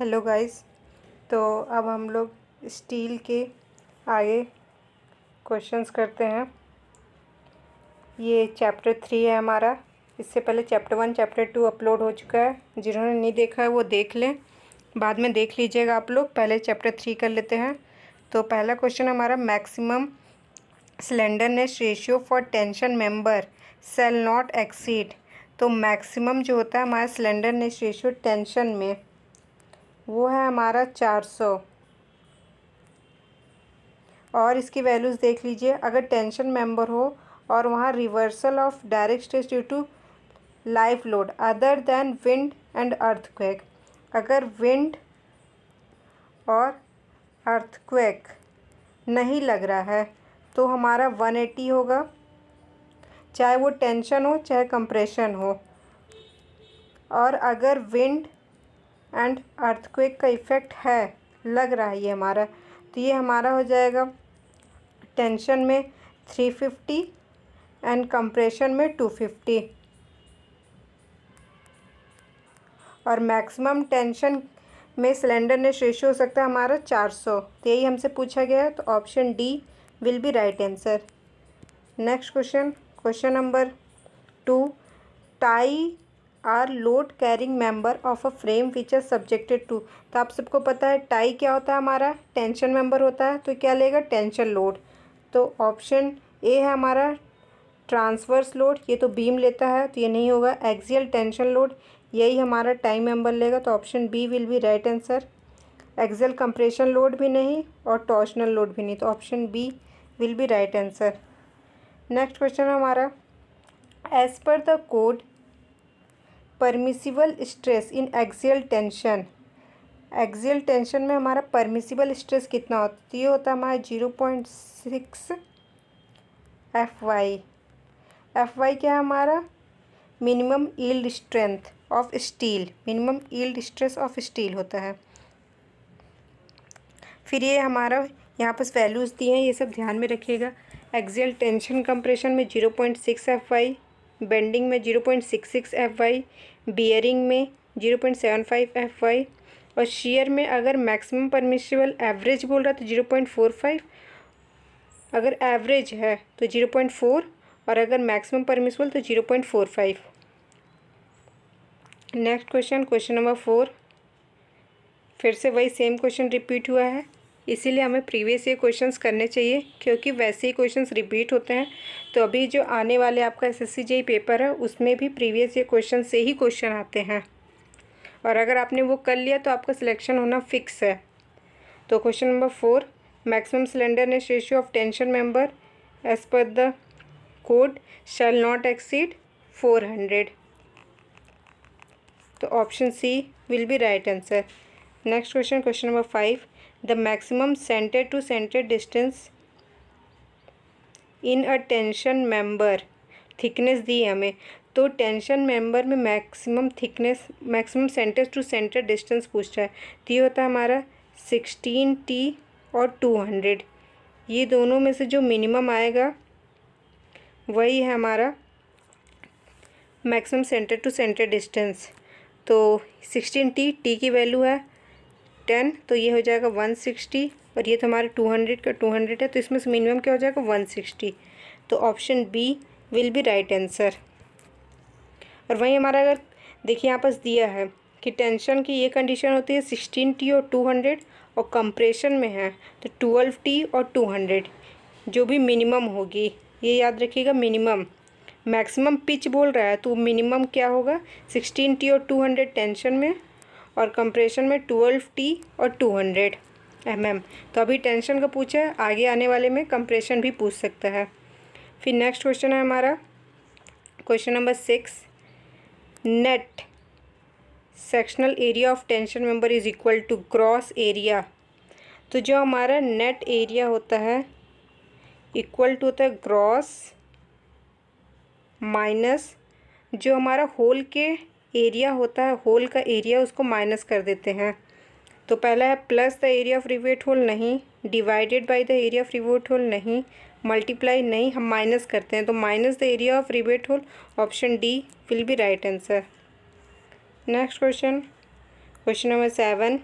Hello guys. तो अब हम लोग स्टील के आगे क्वेश्चंस करते हैं। ये चैप्टर 3 है हमारा। इससे पहले चैप्टर 1 चैप्टर 2 अपलोड हो चुका है। जिन्होंने नहीं देखा है वो देख लें, बाद में देख लीजिएगा आप लोग। पहले चैप्टर 3 कर लेते हैं। तो पहला क्वेश्चन हमारा, maximum slenderness ratio for tension member shall not exceed. तो मैक्सिमम जो होता है हमारा स्लेंडरनेस रेशियो टेंशन में, वो है हमारा 400। और इसकी वैल्यूज़ देख लीजिए। अगर टेंशन मेंबर हो और वहाँ reversal of direct stress due to live load other than wind and earthquake, अगर विंड और अर्थक्वेक नहीं लग रहा है तो हमारा 180 होगा, चाहे वो टेंशन हो चाहे कंप्रेशन हो। और अगर विंड एंड अर्थक्वेक का इफ़ेक्ट है, लग रहा है ये हमारा, तो ये हमारा हो जाएगा टेंशन में 350 एंड कंप्रेशन में 250। और मैक्सिमम टेंशन में स्लेंडरनेस रेशियो हो सकता है हमारा 400। तो यही हमसे पूछा गया है, तो option D will be right answer. Next question, question number 2, tie are load carrying member of a frame which are subjected to. तो आप सबको पता है टाई क्या होता है, हमारा टेंशन मेंबर होता है। तो क्या लेगा, टेंशन लोड। तो ऑप्शन ए है हमारा ट्रांसवर्स लोड, ये तो बीम लेता है तो ये नहीं होगा। एक्सियल टेंशन लोड, यही हमारा टाई मेंबर लेगा। तो option B will be right answer. Axial compression load भी नहीं और टॉर्शनल लोड भी नहीं, तो option B will be right answer. Next question हमारा, as per the code permissible stress in axial tension. Axial tension में हमारा परमिसिबल स्ट्रेस कितना होता है, तो ये होता है हमारा 0.6 FY। FY क्या है हमारा, minimum yield strength of steel, minimum yield stress of steel होता है। फिर ये हमारा यहाँ पर वैल्यूज़ दिए हैं, ये सब ध्यान में रखिएगा। एक्सियल टेंशन कंप्रेशन में 0.6 FY, बेंडिंग में 0.66 FY, बियरिंग में 0.75 FY, और शेयर में अगर मैक्सिमम परमिसिबल एवरेज बोल रहा है तो 0.45, अगर एवरेज है तो 0.4, और अगर मैक्सिमम परमिसिबल तो 0.45। नेक्स्ट क्वेश्चन, क्वेश्चन नंबर 4, फिर से वही सेम क्वेश्चन रिपीट हुआ है, इसीलिए हमें प्रीवियस ईयर क्वेश्चंस करने चाहिए, क्योंकि वैसे ही क्वेश्चंस रिपीट होते हैं। तो अभी जो आने वाले आपका SSC JEE पेपर है उसमें भी प्रीवियस ईयर क्वेश्चन से ही क्वेश्चन आते हैं, और अगर आपने वो कर लिया तो आपका सिलेक्शन होना फिक्स है। तो question number 4, maximum slenderness ratio of tension member as per the code shall not exceed 400। तो option C will be right answer. Next question, question number 5, the maximum centre to centre distance in a tension member, thickness दी है हमें, तो tension member में maximum thickness, maximum centre to centre distance पूछता है। तो ये होता है हमारा 16T और 200, ये दोनों में से जो मिनिमम आएगा वही है हमारा maximum centre to centre distance. तो 16T, टी की वैल्यू है 10, तो ये हो जाएगा 160, और ये तो हमारे 200 का 200 है, तो इसमें से मिनिमम क्या हो जाएगा 160। तो option B will be right answer. और वहीं हमारा अगर देखिए यहाँ पास दिया है कि टेंशन की ये कंडीशन होती है 16T और 200, और कंप्रेशन में है तो 12T और 200, जो भी मिनिमम होगी, ये याद रखिएगा मिनिमम। मैक्सिमम पिच बोल रहा है तो मिनिमम क्या होगा, 16T और 200 टेंशन में, और कंप्रेशन में 12T और 200 mm। तो अभी टेंशन का पूछा है, आगे आने वाले में कंप्रेशन भी पूछ सकता है। फिर नेक्स्ट क्वेश्चन है हमारा question number 6, net sectional area of tension member is equal to gross area. तो जो हमारा नेट एरिया होता है इक्वल टू होता है ग्रॉस माइनस जो हमारा होल के एरिया होता है, होल का एरिया उसको माइनस कर देते हैं। तो पहला है plus the area of rivet hole, नहीं, divided by the area of rivet hole, नहीं, मल्टीप्लाई, नहीं, हम माइनस करते हैं, तो minus the area of rivet hole, option D will be right answer. Next question, question number 7,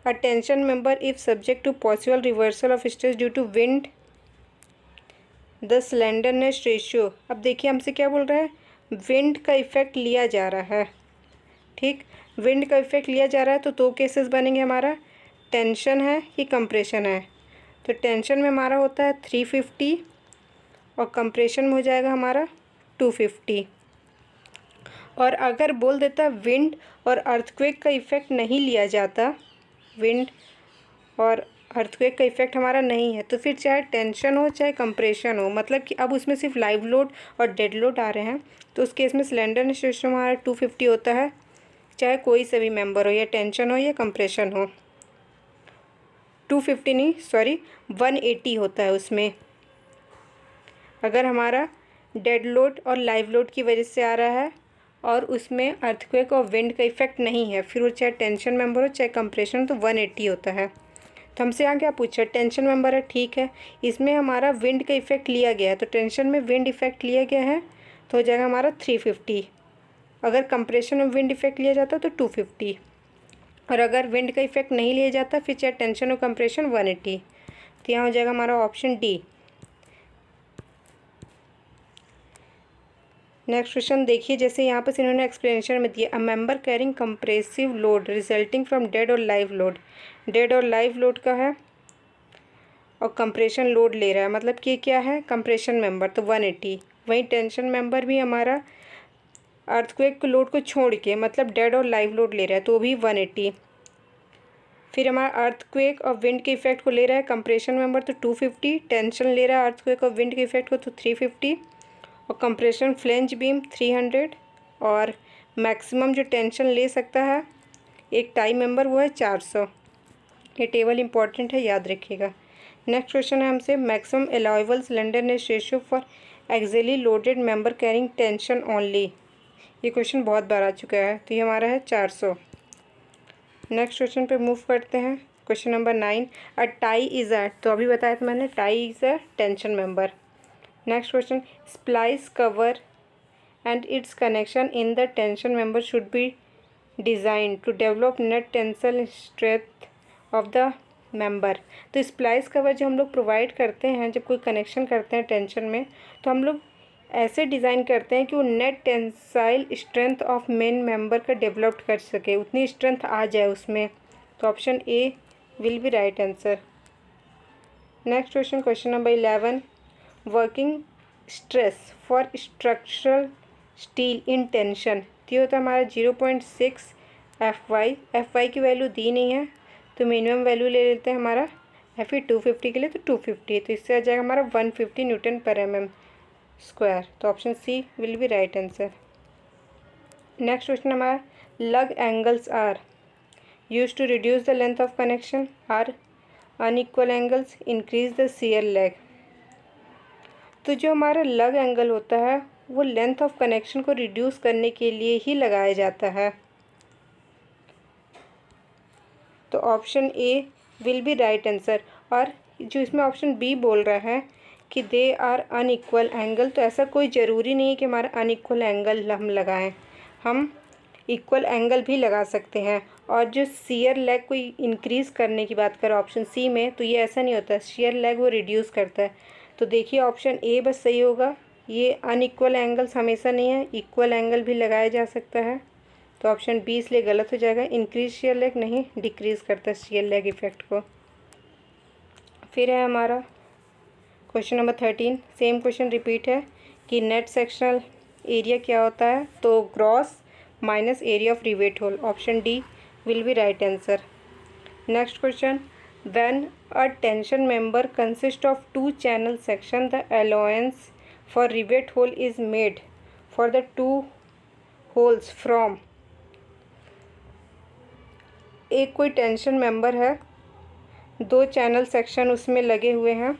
a tension member if subject to possible reversal of stress due to wind the slenderness ratio. अब देखिए हमसे क्या बोल रहा है, wind का effect लिया जा रहा है, ठीक, विंड का इफेक्ट लिया जा रहा है। तो दो केसेस बनेंगे हमारा, टेंशन है कि कंप्रेशन है। तो टेंशन में हमारा होता है 350 और कंप्रेशन में हो जाएगा हमारा 250। और अगर बोल देता विंड और अर्थक्वेक का इफ़ेक्ट नहीं लिया जाता, विंड और अर्थक्वेक का इफ़ेक्ट हमारा नहीं है, तो फिर चाहे टेंशन हो चाहे कंप्रेशन हो, मतलब कि अब उसमें सिर्फ लाइव लोड और डेड लोड आ रहे हैं, तो उस केस में स्लेंडरनेस रेशियो हमारा 250 होता है, चाहे कोई से भी मेंबर हो, या टेंशन हो या कंप्रेशन हो। 250 नहीं, सॉरी 180 होता है उसमें, अगर हमारा डेड लोड और लाइव लोड की वजह से आ रहा है और उसमें अर्थक्वेक और विंड का इफेक्ट नहीं है, फिर वो चाहे टेंशन मेंबर हो चाहे कंप्रेशन, तो 180 होता है। तो हमसे यहाँ क्या पूछा, टेंशन मेंबर है, ठीक है, इसमें हमारा विंड का इफेक्ट लिया गया है, तो टेंशन में विंड इफेक्ट लिया गया है तो हो जाएगा हमारा 350। अगर कंप्रेशन में विंड इफेक्ट लिया जाता तो 250, और अगर विंड का इफेक्ट नहीं लिया जाता फिर चाहे टेंशन और कंप्रेशन 180। तो यहाँ हो जाएगा हमारा ऑप्शन डी। नेक्स्ट क्वेश्चन देखिए, जैसे यहाँ पर इन्होंने एक्सप्लेनेशन में दिया, a member carrying compressive load resulting from dead और लाइव लोड। डेड और लाइव लोड का है और कंप्रेशन लोड ले रहा है, मतलब कि क्या है, कंप्रेशन मेंबर, तो 180। वहीं टेंशन मेंबर भी हमारा अर्थक्वेक लोड को छोड़ के मतलब डेड और लाइव लोड ले रहा है, तो भी 180। फिर हमारा अर्थक्वेक और विंड के इफेक्ट को ले रहा है कंप्रेशन मेंबर, तो 250। टेंशन ले रहा है अर्थक्वेक और विंड के इफेक्ट को, तो 350। और कंप्रेशन फ्लेंज बीम 300। और मैक्सिमम जो टेंशन ले सकता है एक टाई मेंबर वो है 400। ये टेबल इंपॉर्टेंट है, याद रखिएगा। नेक्स्ट क्वेश्चन है हमसे, maximum allowable slenderness ratio for axially loaded member carrying tension only. ये क्वेश्चन बहुत बार आ चुका है, तो ये हमारा है 400। नेक्स्ट क्वेश्चन पे मूव करते हैं। Question number 9, a tie is a, तो अभी बताया था मैंने, tie is a tension member. Next question, splice cover and its connection in the tension member should be design to develop net tensile strength of the member. तो splice cover जो हम लोग provide करते हैं जब कोई कनेक्शन करते हैं टेंशन में, तो हम लोग ऐसे डिज़ाइन करते हैं कि वो net tensile strength of main member का डेवलप कर सके, उतनी स्ट्रेंथ आ जाए उसमें। तो option A will be right answer. Next question, question number 11, working stress for structural steel in tension. तो ये होता है हमारा 0.6 FY की वैल्यू दी नहीं है, तो मिनिमम वैल्यू ले लेते हैं हमारा FE 250 के लिए, तो 250, तो इससे आ जाएगा हमारा 150 न्यूटन पर mm स्क्वायर। तो option C will be right answer. Next question हमारा, lug angles are use to reduce the length of connection, are unequal angles increase the shear lag. तो जो हमारा लग एंगल होता है वो लेंथ ऑफ कनेक्शन को reduce करने के लिए ही लगाया जाता है, तो option A will be right answer. और जो इसमें ऑप्शन बी बोल रहा है कि दे आर अनइक्वल एंगल, तो ऐसा कोई ज़रूरी नहीं है कि हमारा अनइक्वल एंगल हम लगाएं, हम इक्वल एंगल भी लगा सकते हैं। और जो शियर लेग को इंक्रीज़ करने की बात करें ऑप्शन सी में, तो ये ऐसा नहीं होता, शियर लेग वो रिड्यूस करता है। तो देखिए ऑप्शन ए बस सही होगा, ये अनइक्वल एंगल्स हमेशा नहीं है, इक्वल एंगल भी लगाया जा सकता है। तो ऑप्शन बी इसलिए गलत हो जाएगा, इंक्रीज शियर लेग नहीं, डिक्रीज़ करता है शियर लेग इफेक्ट को। फिर है हमारा question number 13, same question repeat है कि नेट सेक्शनल एरिया क्या होता है, तो gross minus area of rivet hole, option D will be right answer. Next question, when a tension member consist of 2 channel section the allowance for rivet hole is made for the 2 holes from. एक कोई tension member है, 2 channel section उसमें लगे हुए हैं,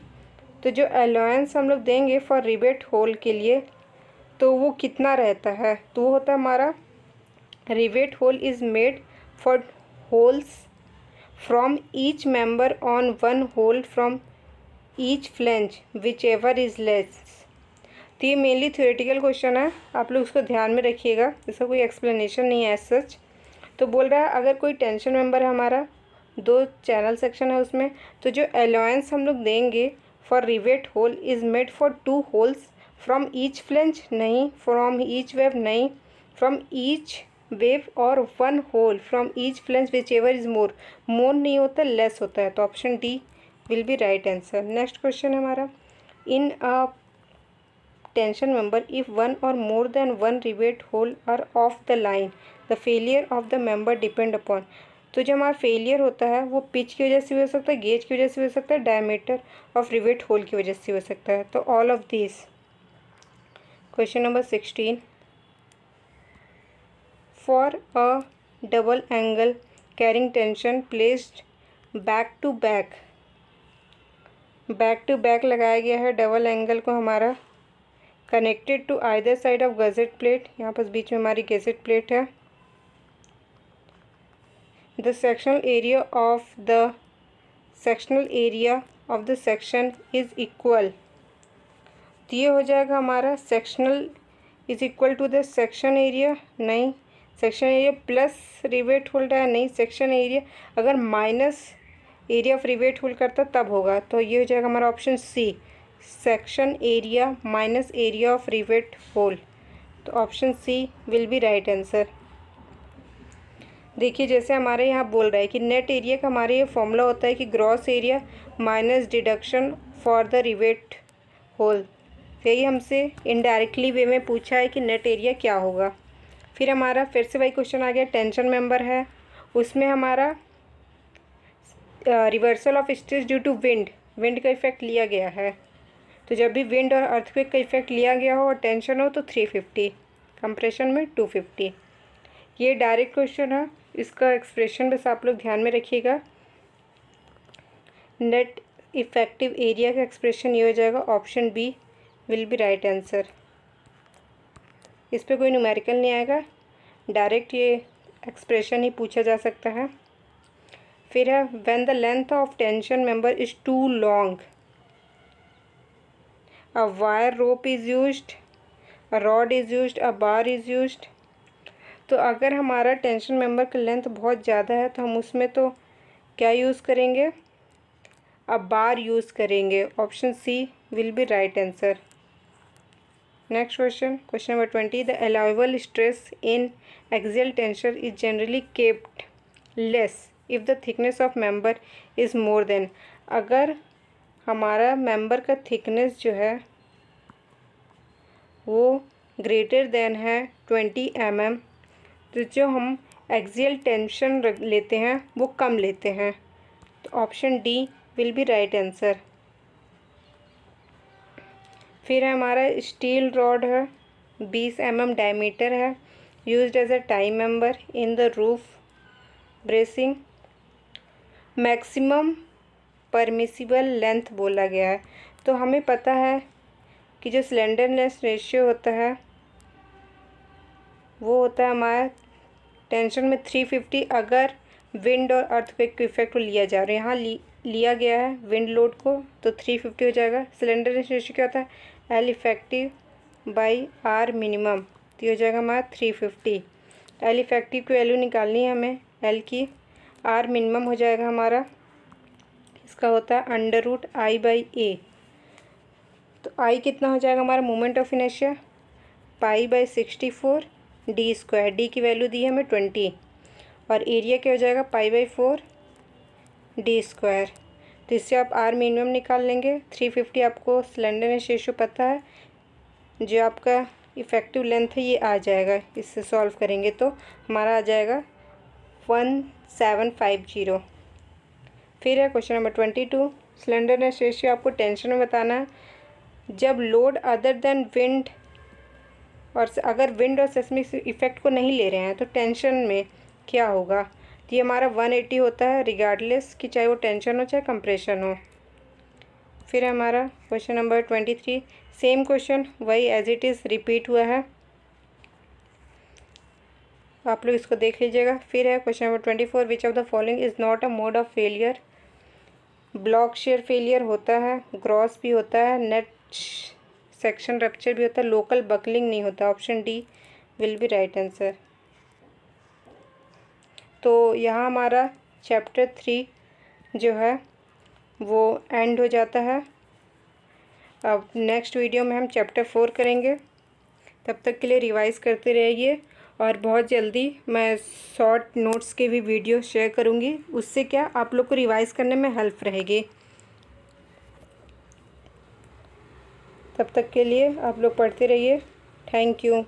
तो जो allowance हम लोग देंगे फॉर रिवेट होल के लिए तो वो कितना रहता है, तो वो होता है हमारा rivet hole is made for holes from each member on 1 hole from each flange which ever is less. तो ये मेनली थ्योरेटिकल क्वेश्चन है, आप लोग उसको ध्यान में रखिएगा, इसका कोई एक्सप्लेनेशन नहीं है एज सच। तो बोल रहा है अगर कोई टेंशन मेंबर है हमारा, 2 चैनल सेक्शन है उसमें। तो जो अलाउंस हम लोग देंगे for rivet hole is made for 2 holes from each flange, नहीं, फ्रॉम ईच वेव नहीं, फ्रॉम ईच वेव और 1 hole from each flange which ever is more नहीं होता, लेस होता है। तो option D will be right answer. Next question है हमारा, in a tension member if 1 और more than 1 rivet hole are off the line the failure of the member depend upon. तो जो हमारा फेलियर होता है वो पिच की वजह से भी हो सकता है, गेज की वजह से भी हो सकता है, डायमीटर ऑफ रिवेट होल की वजह से हो सकता है। तो all of this. Question number 16, for a double angle carrying tension placed back to back लगाया गया है डबल एंगल को हमारा, connected to either side of gusset plate, यहाँ पर बीच में हमारी गजेट प्लेट है। The sectional area of the section is equal. तो ये हो जाएगा हमारा sectional is equal to the section area, नहीं, section area plus rivet hold है, नहीं, सेक्शन एरिया अगर minus area of rivet hold करता तब होगा। तो ये हो जाएगा हमारा option C, section area minus area of rivet hole. तो option C will be right answer. देखिए जैसे हमारे यहाँ बोल रहा है कि नेट एरिया का हमारे ये फॉर्मूला होता है कि gross area minus deduction for the rivet hole. फिर ये हमसे इनडायरेक्टली वे में पूछा है कि नेट एरिया क्या होगा। फिर हमारा फिर से वही क्वेश्चन आ गया, टेंशन मेंबर है, उसमें हमारा reversal of stress due to wind का इफेक्ट लिया गया है। तो जब भी विंड और अर्थक्वेक का इफेक्ट लिया गया हो और टेंशन हो तो 350, कंप्रेशन में 250। ये डायरेक्ट क्वेश्चन है, इसका एक्सप्रेशन बस आप लोग ध्यान में रखिएगा। नेट इफेक्टिव एरिया का एक्सप्रेशन ये हो जाएगा, option B will be right answer. इस पर कोई न्यूमेरिकल नहीं आएगा, डायरेक्ट ये एक्सप्रेशन ही पूछा जा सकता है। फिर है when the length of tension member is too long a wire rope is used, a rod is used, a bar is used. तो अगर हमारा टेंशन मेंबर का लेंथ बहुत ज़्यादा है तो हम उसमें तो क्या यूज़ करेंगे, अब बार यूज़ करेंगे। Option C will be right answer. Next question number 20, the allowable stress in axial tension is generally kept less if the thickness of member is more than. अगर हमारा मेंबर का thickness जो है वो greater than है 20 mm, तो जो हम एक्सियल टेंशन लेते हैं वो कम लेते हैं। तो option D will be right answer. फिर हमारा स्टील रॉड है, 20 mm डायमीटर है, used as a tie member in the roof bracing. Maximum permissible length बोला गया है। तो हमें पता है कि जो स्लेंडरनेस रेशियो होता है वो होता है हमारा टेंशन में 350 अगर विंड और अर्थक्वेक के इफेक्ट को लिया जा रहा है। यहाँ लिया गया है विंड लोड को, तो 350 हो जाएगा। स्लेंडरनेस रेशियो क्या होता है, L effective by R minimum, तो ये हो जाएगा हमारा 350। एल इफेक्टिव की वैल्यू निकालनी है हमें, एल की, आर मिनिमम हो जाएगा हमारा, इसका होता है √I/A। तो आई कितना हो जाएगा हमारा moment of inertia, π/64 d², D की वैल्यू दी है हमें 20, और एरिया क्या हो जाएगा π/4 d²। तो इससे आप आर मिनिमम निकाल लेंगे। 350 आपको स्लेंडरनेस रेशियो पता है, जो आपका इफ़ेक्टिव लेंथ है ये आ जाएगा, इससे सॉल्व करेंगे तो हमारा आ जाएगा 1750। फिर है क्वेश्चन नंबर 22, स्लेंडरनेस रेशियो आपको टेंशन में बताना है। जब लोड अदर देन विंड और अगर विंड और सेस्मिक इफेक्ट को नहीं ले रहे हैं तो टेंशन में क्या होगा, तो ये हमारा 180 होता है रिगार्डलेस कि चाहे वो टेंशन हो चाहे कंप्रेशन हो। फिर हमारा क्वेश्चन नंबर 23, सेम क्वेश्चन वही एज इट इज़ रिपीट हुआ है, आप लोग इसको देख लीजिएगा। फिर है question number 24, which of the following is not a mode of failure. Block share failure होता है, ग्रॉस भी होता है, नेट सेक्शन रप्चर भी होता है, लोकल बकलिंग नहीं होता। Option D will be right answer. तो यहाँ हमारा चैप्टर 3 जो है वो एंड हो जाता है। अब नेक्स्ट वीडियो में हम चैप्टर 4 करेंगे। तब तक के लिए रिवाइज़ करते रहिए और बहुत जल्दी मैं शॉर्ट नोट्स के भी वीडियो शेयर करूँगी। उससे क्या आप लोग को रिवाइज़ करने में हेल्प रहेगी। तब तक के लिए आप लोग पढ़ते रहिए। Thank you.